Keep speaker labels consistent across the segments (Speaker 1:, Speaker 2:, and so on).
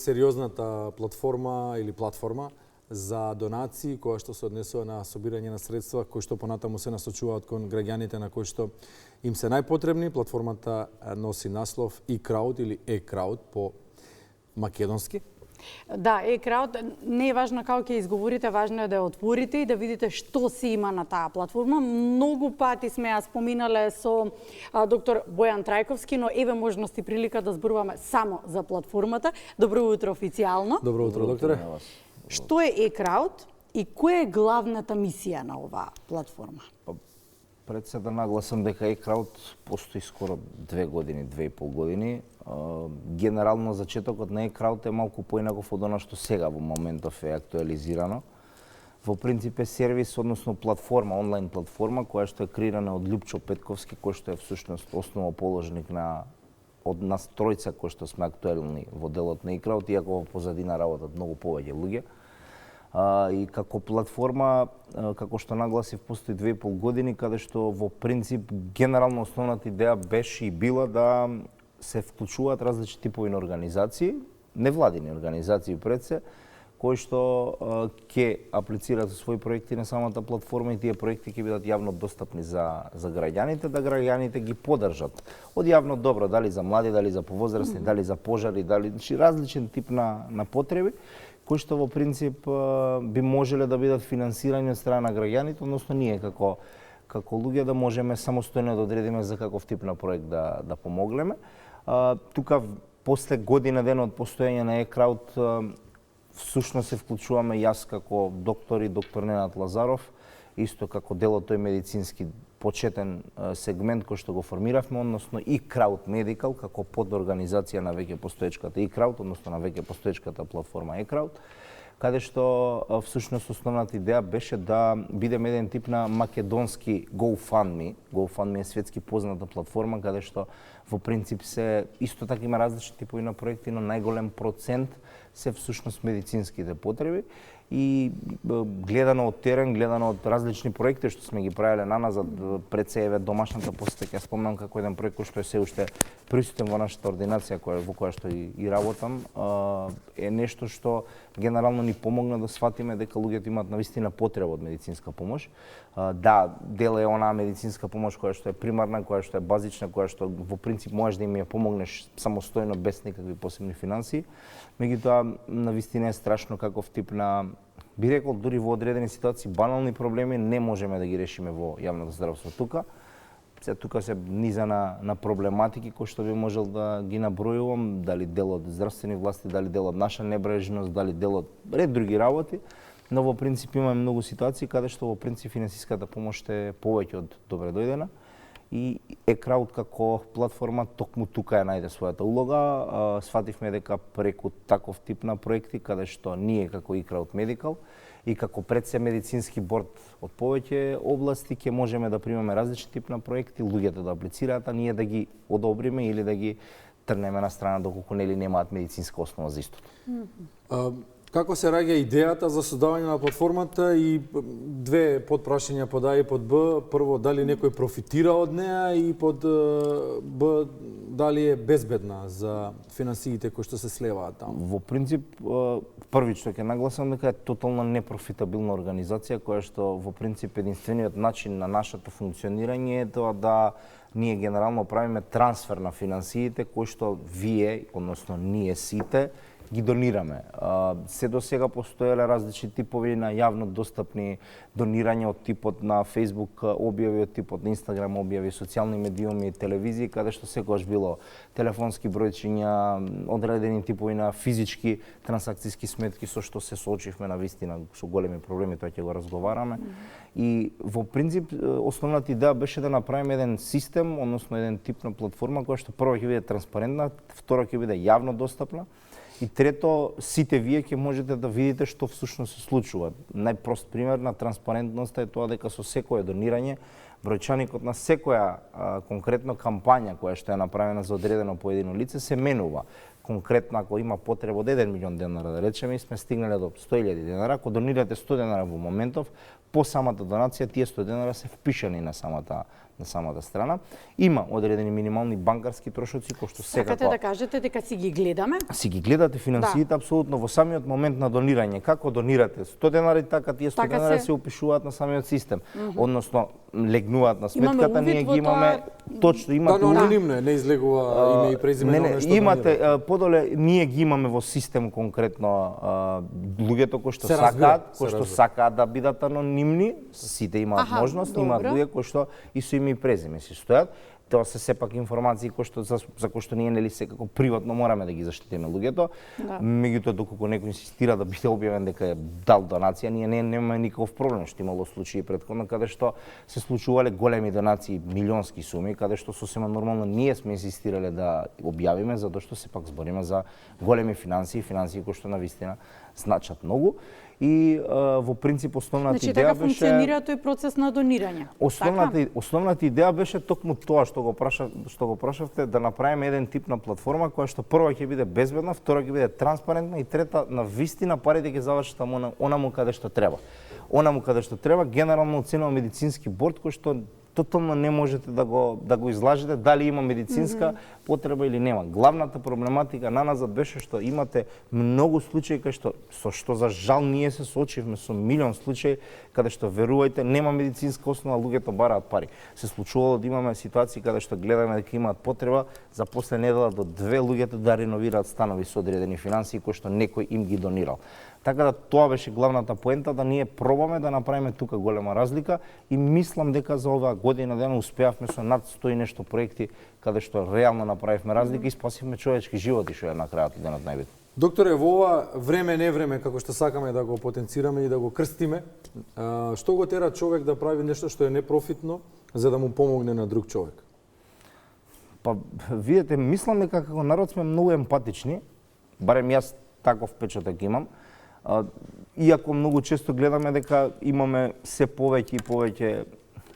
Speaker 1: сериозната платформа или платформа за донации која што се однесува на собирање на средства кои што понатаму се насочуваат кон граѓаните на кои што им се најпотребни. Платформата носи наслов e-crowd или e-crowd по македонски.
Speaker 2: Да, e-crowd не е важно како ќе изговорите, важно е да ја отворите и да видите што се има на таа платформа. Многу пати сме ја споминале со доктор Бојан Трајковски, но еве можност и прилика да зборуваме само за платформата. Добро утро официјално.
Speaker 1: Добро утро, докторе.
Speaker 2: Што е e-crowd и која е главната мисија на оваа платформа?
Speaker 3: Пред се да нагласам дека e-crowd постои скоро 2 години, 2,5 години. Генерално зачетокот на e-crowd е малку поинаков од она што сега во моментов е актуализирано. Во принцип е сервис, односно платформа, онлайн платформа која што е креирана од Љупчо Петковски, кој што е всушност основоположник од нас тројца кои што сме актуелни во делот на e-crowd, иако во позадина работат многу повеќе луѓе. И како платформа, како што нагласив, постои 2,5 години, каде што во принцип генерално основната идеја беше и била да се вклучуваат различни типови на организации, невладини организации пред се, кои што ќе аплицираат своји проекти на самата платформа и тие проекти ќе бидат јавно достапни за граѓаните, да граѓаните ги поддржат од јавно добро, дали за млади, дали за повозрастни, дали за пожари, дали различен тип на потреби, кои што во принцип би можеле да бидат финансирани од страна на граѓаните, односно ние како луѓе да можеме самостојно да одредиме за каков тип на проект да помоглеме. Тука после година дена од постоење на e-crowd всушност се вклучуваме јас како доктор и доктор Ненад Лазаров, исто како дел од тој медицински почетен сегмент кој што го формиравме, односно e-crowd Medical како подорганизација на веќе постоечката e-crowd, односно на веќе постоечката платформа e-crowd, каде што всушност основната идеја беше да бидеме еден тип на македонски GoFundMe. GoFundMe е светски позната платформа каде што во принцип се исто така има различни типови на проекти, но најголем процент се всушност медицинските потреби. И гледано од терен, гледано од различни проекти што сме ги правеле наназад, пред се еве домашната посета, ќе спомнам како еден проект кој што е се уште присутен во нашата ординација во која што и работам, е нешто што генерално ни помогна да сватиме дека луѓето имаат навистина потреба од медицинска помош. Да, дел е онаа медицинска помош која што е примарна, која што е базична, која што во принцип можеш да им ја помогнеш самостојно без никакви посебни финансии. Меѓутоа, навистина е страшно каков тип на, би рекол, дури во одредени ситуации, банални проблеми не можеме да ги решиме во јавното здравство тука. Тука се низа на проблематики кои што би можел да ги набројувам, дали дел од здравствени власти, дали дел од наша небрежност, дали дел од ред други работи, но во принцип имаме многу ситуации каде што во принцип финансиската помош е повеќе од добре дојдена. И e-crowd како платформа токму тука ја најде својата улога. Свативме дека преку таков тип на проекти, каде што ние како e-crowd Medical и како пред се медицински борд од повеќе области ќе можеме да примаме различни тип на проекти, луѓето да аплицираат, а ние да ги одобриме или да ги трнеме на страна доколку нели немаат медицинска основа за истото.
Speaker 1: Како се раѓа идејата за создавање на платформата и две подпрашања под А и под Б. Прво, дали некој профитира од неа и под Б, дали е безбедна за финансиите кои што се слеваат таму?
Speaker 3: Во принцип, први што ќе нагласам дека е тотално непрофитабилна организација која што во принцип единствениот начин на нашето функционирање е тоа да ние генерално правиме трансфер на финансиите кои што вие, односно ние сите, ги донираме. Се до сега постоеле различни типови на јавно достапни донирања од типот на Facebook објави, од типот на Instagram објави, социјални медиуми, телевизии, каде што секогаш било телефонски бројчиња, одредени типови на физички трансакцијски сметки со што се соочивме на вистина со големи проблеми, тоа ќе го разговараме. И во принцип основната идеја беше да направиме еден систем, односно еден тип на платформа која што прво ќе биде транспарентна, второ ќе биде јавно достапна. И трето, сите вие ќе можете да видите што всушност се случува. Најпрост пример на транспарентноста е тоа дека со секое донирање, бројчаникот на секоја конкретно кампања која што е направена за одредено поедино лице се менува. Конкретно, ако има потреба од 1 милион денара, да речеме, и сме стигнале до 100.000 денара, ако донирате 100 денара во моментов, по самата донација, тие 100 денара се впишани на самата на самата страна. Има одредени минимални банкарски трошоци кои што секако
Speaker 2: Сакате да кажете дека си ги гледаме?
Speaker 3: Си ги гледате финансиите апсолутно во самиот момент на донирање. Како донирате? 100 денари, така тие 100 денари се упишуваат на самиот систем. Односно легнуваат на сметката, ние ги имаме точно имате
Speaker 1: анонимно не излегува име и презиме на нешто.
Speaker 3: Имате подоле ние ги имаме во систем конкретно луѓето кои што сакаат да бидат анонимни, сите имаат можност, имаат луѓе кои што и со име и презиме си стојат. Тоа се сепак информации кои што за кои што ние нели секако приватно мораме да ги заштитиме луѓето. Меѓутоа доколку некој инсистира да биде објавен дека е дал донација, ние немаме никаков проблем, што имало случаи претходно каде што се случувале големи донации, милионски суми, каде што сосема нормално ние сме инсистирале да објавиме затоа што сепак збориме за големи финансии кои што навистина значат многу. И во принцип основната идеја
Speaker 2: така
Speaker 3: беше
Speaker 2: функционира тој процес на донирање.
Speaker 3: Основната идеја беше токму тоа што го прашавте, да направиме еден тип на платформа која што прва ќе биде безбедна, втора ќе биде транспарентна и трета на вистина парите ќе завршат онаму каде што треба. Онаму каде што треба, генерално оценува медицински борд кој што тотално не можете да го излажете дали има медицинска потреба или нема. Главната проблематика на назад беше што имате многу случаи кај што за жал ние се соочивме со милион случаи каде што верувајте нема медицинска основа, луѓето бараат пари. Се случувало да имаме ситуации каде што гледаме дека имаат потреба за после недела до 2 луѓето да реновираат станови со одредени финансии кои што некој им ги донирал. Така да тоа беше главната поента, да ние пробаме да направиме тука голема разлика и мислам дека за оваа година дена успеавме со над 100 и нешто проекти каде што реално направивме разлика и спасивме човечки животи, што е на крајот денот најбитно.
Speaker 1: Докторе, во ова време не време како што сакаме да го потенцираме и да го крстиме, што го тера човек да прави нешто што е непрофитно за да му помогне на друг човек?
Speaker 3: Па видете, мислам дека како народ сме многу емпатични, барем јас таков впечаток имам. Иако многу често гледаме дека имаме се повеќе и повеќе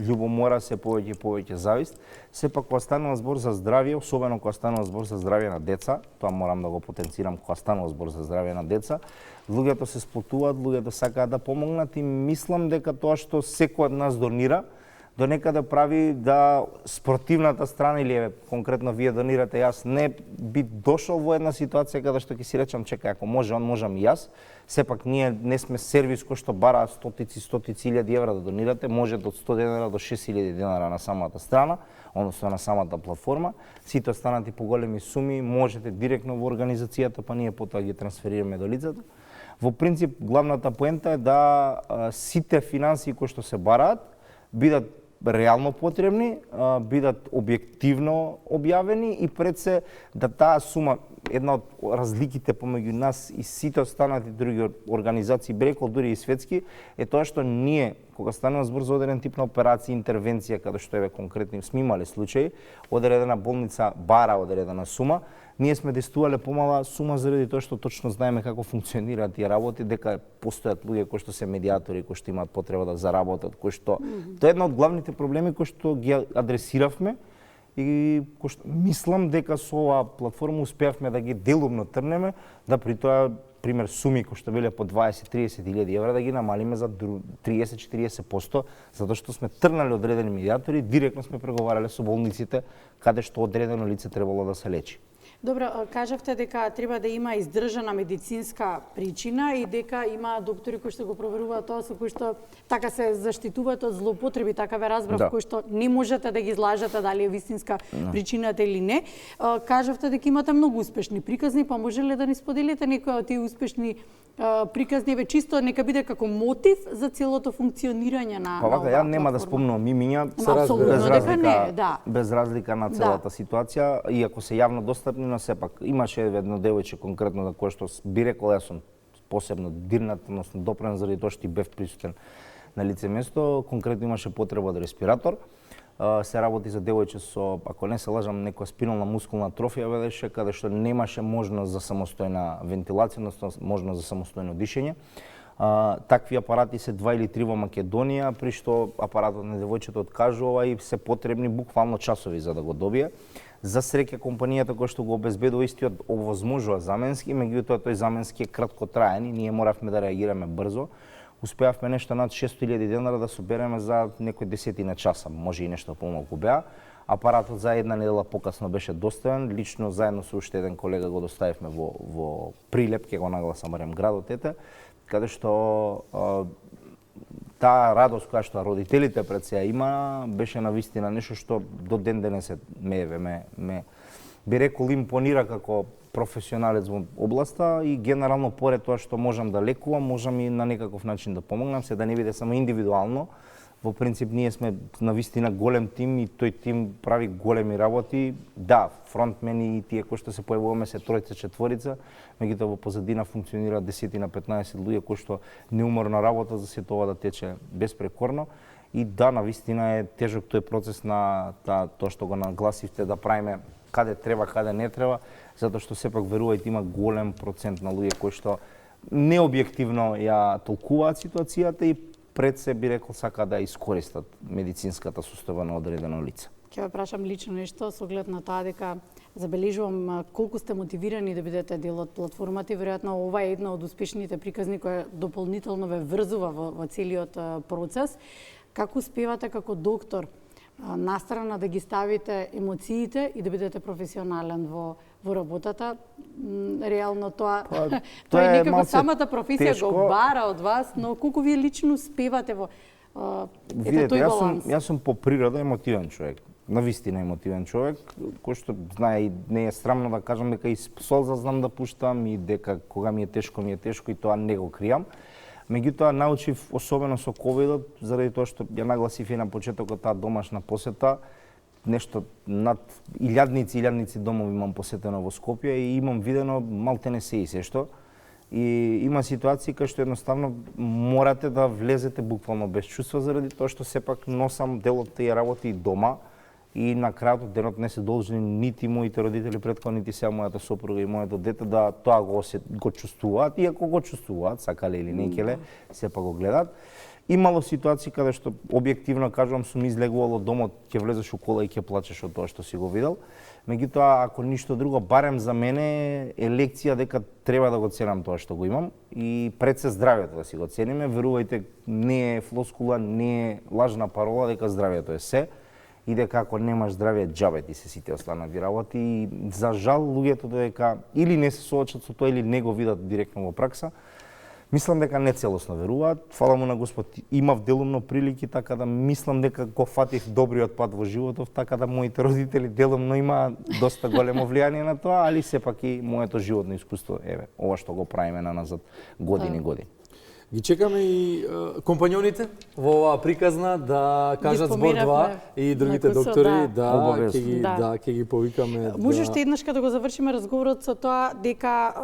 Speaker 3: љубомора, се повеќе и повеќе завист, сепак кога станува збор за здравје, особено кога станува збор за здравје на деца, тоа морам да го потенцирам кога станува збор за здравје на деца, луѓето се сплотуваат, луѓето сакаат да помогнат и мислам дека тоа што секој од нас донира, до некаде прави да спортивната страна или конкретно вие донирате, јас не би дошол во една ситуација каде што ќе си речам чекај, ако може он, можам и јас. Сепак ние не сме сервис кој што бара стотици илјади евра да донирате, може од 100 денара до 6000 денара на самата страна, односно на самата платформа. Сите останати поголеми суми можете директно во организацијата, па ние потоа ги трансферираме до лицето. Во принцип главната поента е да сите финансии кои што се бараат бидат реално потребни, бидат објективно објавени и пред се да таа сума, една од разликите помеѓу нас и сите останати други организации, брекол дури и светски, е тоа што ние, кога станува збор за одреден тип на операција, интервенција, каде што конкретни сме имале случаи, одредена болница бара одредена сума, ние сме действувале помала сума заради тоа што точно знаеме како функционираат тие работи, дека постојат луѓе кои што се медиатори, кои што имаат потреба да заработат, кои што тоа е една од главните проблеми кои што ги адресиравме и кои што мислам дека со оваа платформа успеавме да ги делумно трнеме, да при тоа пример суми кои што биле по 20-30 илјади евра да ги намалиме за 30-40%, затоа што сме трнали одредени медиатори, директно сме преговарале со болниците каде што одредено лице требало да се лечи.
Speaker 2: Добро, кажавте дека треба да има издржана медицинска причина и дека има доктори кои што го проверуваат тоа, со кои што така се заштитуваат од злоупотреби, така ве разбрав, кои што не можете да ги излажете дали е вистинска причината или не. Кажавте дека имате многу успешни приказни, па може ли да ни споделите некои од тие успешни приказни, чисто нека биде како мотив за целото функционирање на
Speaker 3: Па вака, ја нема да спомнувам имиња, без разлика на целата ситуација, иако се јавно достапни, но сепак имаше едно девојче конкретно за кое што би рекол јас сум посебно дирнат, односно допрен заради тоа што и бев присутен на лице место, конкретно имаше потреба од респиратор. Се работи за девојче со, ако не се лажам, некоја спинална мускулна атрофија ведеше, каде што немаше можност за самостојна вентилација, односно можност за самостојно дишење. Такви апарати се 2 или 3 во Македонија, при што апаратот на девојчето откажува и се потребни буквално часови за да го добие. За среќа компанијата која што го обезбедува истиот овозможува заменски, меѓутоа тој заменски е краткотраен и ние моравме да реагираме брзо. успеавме нешто над 600.000 денари да собереме за некои десетина часа, може и нешто помалку беа. Апаратот за една недела покасно беше доставен, лично заедно со уште еден колега го доставивме во Прилеп, ќе го нагласам барем градот ете, каде што таа радост која што родителите пред сега има, беше навистина нешто што до ден денес ме би рекол импонира како професионалец во областа и генерално поред тоа што можам да лекувам, можам и на некаков начин да помогнам, се да не биде само индивидуално. Во принцип ние сме навистина голем тим и тој тим прави големи работи. Да, фронтмени и тие кои што се појавуваме се тројца, четворица, меѓутоа во позадина функционира 10-15 луѓе кои што неуморна работа за сето ова да тече безпрекорно. И да, навистина е тежок тој процес на тоа што го нагласивте да правиме каде треба, каде не треба, затоа што сепак верувајте има голем процент на луѓе кои што необјективно ја толкуваат ситуацијата и пред се би рекол сака да искористат медицинската состојба на одредено лице.
Speaker 2: Ќе ве прашам лично нешто со оглед на тоа дека забележувам колку сте мотивирани да бидете дел од платформата и веројатно ова е една од успешните приказни која дополнително ве врзува во целиот процес. Како успевате како доктор настрана да ги ставите емоциите и да бидете професионален во работата? Реално тоа тоа е некако самата професија тешко. Го бара од вас, но колку вие лично успевате во тој баланс?
Speaker 3: Јас сум по природа емотивен човек. Навистина емотивен човек, кој што знае и не е срамно да кажам дека и солза знам да пуштам и дека кога ми е тешко и тоа не го кријам. Меѓутоа научив особено со ковидот, заради тоа што ја нагласив и на почетокот таа домашна посета, нешто над илјадници домови имам посетено во Скопје и имам видено малтене се и се што. И има ситуации кај што едноставно морате да влезете буквално без чувства заради тоа што сепак носам дел од тие работи и дома и на крајот од денот не се должни нити моите родители претходно, нити сега мојата сопруга и моето дете да тоа го чувствуваат, иако го чувствуваат, сакале или не келе, сепак го гледаат. Имало ситуации каде што објективно кажувам сум излегувал од домот, ќе влезеш у кола и ќе плачеш од тоа што си го видел. Меѓутоа, ако ништо друго, барем за мене е лекција дека треба да го ценам тоа што го имам и пред се здравјето да си го цениме. Верувајте, не е флоскула, не е лажна парола дека здравјето е се и дека ако немаш здравје, џабе ти се сите останати работи. И за жал луѓето дека или не се соочат со тоа или не го видат директно во пракса. Мислам дека не целосно веруваат. Фала му на Господ, имав делумно прилики, така да мислам дека го фатив добриот пат во животов, така да моите родители делумно имаат доста големо влијание на тоа, али сепак и моето животно искуство, еве, ова што го правиме на назад години.
Speaker 1: Ги чекаме и компањоните во оваа приказна да кажат збор-два и другите доктори ќе ги повикаме.
Speaker 2: Може уште еднаш да го завршиме разговорот со тоа дека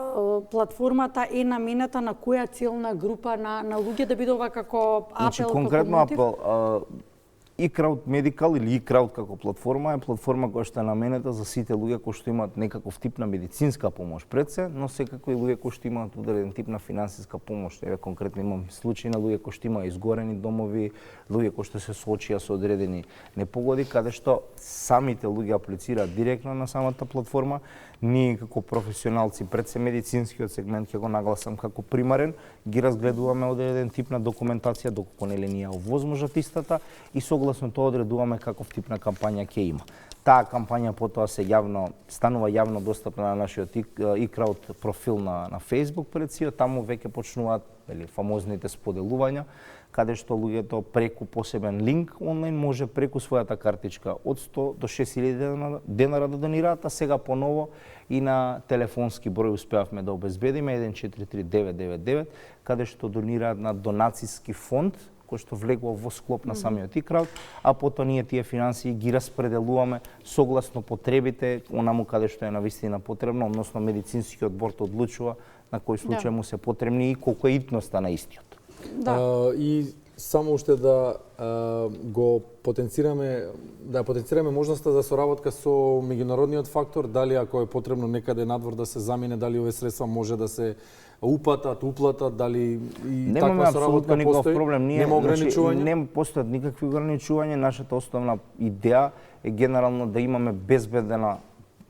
Speaker 2: платформата е наменета на која целна група на луѓе да биде ова како апел,
Speaker 3: значи, конкретно апел, eCrowd Medical или eCrowd како платформа е платформа која што е наменета за сите луѓе кои што имаат некаков тип на медицинска помош пред се, но секако и луѓе кои што имаат одреден тип на финансиска помош. Еве конкретно имам случаи на луѓе кои што имаат изгорени домови, луѓе кои што се соочија со одредени непогоди, каде што самите луѓе аплицираат директно на самата платформа. Ние како професионалци пред се медицинскиот сегмент ќе го нагласам како примарен, ги разгледуваме одреден тип на документација доколку нели ни ја овозможат истата и согласно тоа одредуваме каков тип на кампања ќе има. Таа кампања потоа се станува јавно достапна на нашиот eCrowd профил на Facebook пред си, таму веќе почнуваат фамозните споделувања, каде што луѓето преку посебен линк онлайн може преку својата картичка од 100 до 6000 денара да донираат, а сега поново и на телефонски број успеавме да обезбедиме 143999, каде што донираат на донацијски фонд кој што влегува во склоп на самиот eCrowd, а потоа ние тие финансии ги распределуваме согласно потребите, онаму каде што е навистина потребно, односно медицинскиот борд одлучува на кој случај му се потребни и колку е итноста на истиот.
Speaker 1: И само уште да го потенцираме можноста за соработка со меѓународниот фактор, дали ако е потребно некаде надвор да се замине, дали овие средства може да се уплатат, дали и таква соработка постои?
Speaker 3: Проблем.
Speaker 1: Нема ограничување?
Speaker 3: Не постојат никакви ограничувања. Нашата основна идеја е генерално да имаме безбедена,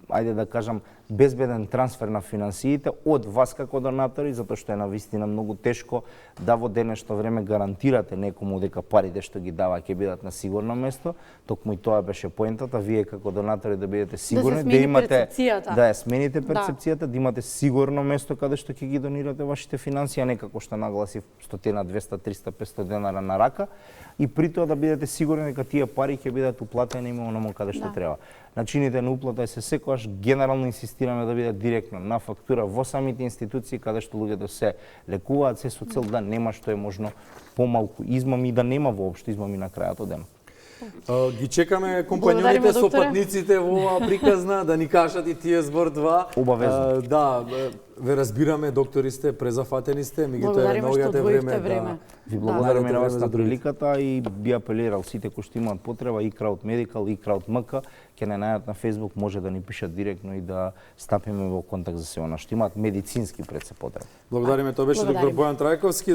Speaker 3: ајде да кажам, безбеден трансфер на финансиите од вас како донатори, затоа што е навистина многу тешко да во денешно време гарантирате некому дека парите што ги дава ќе бидат на сигурно место. Токму и тоа беше поентата, вие како донатори да бидете сигурни, да имате да ја смените перцепцијата, да имате сигурно место каде што ќе ги донирате вашите финансии, а не како што нагласи 100, 200, 300, 500 денара на рака, и при тоа да бидете сигурни дека тие пари ќе бидат уплатени и онаму каде што треба. Начините на уплата се секогаш генерално инсистираме да бидат директно на фактура во самите институции каде што луѓето се лекуваат, се со цел да нема што е можно помалку измами и да нема воопшто измами на крајот од денот.
Speaker 1: Ги чекаме компањоните со патниците во оваа приказна да ни кажат и тие збор 2.
Speaker 3: Обавезно.
Speaker 1: Да, ве разбираме, доктори сте, презафатени сте, меѓутоа наоѓате време.
Speaker 3: Ви благодараме на вас на приликата и би апелирал сите кои што имаат потреба, и Краут Медикал, и Краут МК, ќе не најдат на Facebook, може да ни пишат директно и да стапиме во контакт за се она што имаат медицински пред се потреба.
Speaker 1: Благодариме, тоа беше доктор Бојан Трајковски.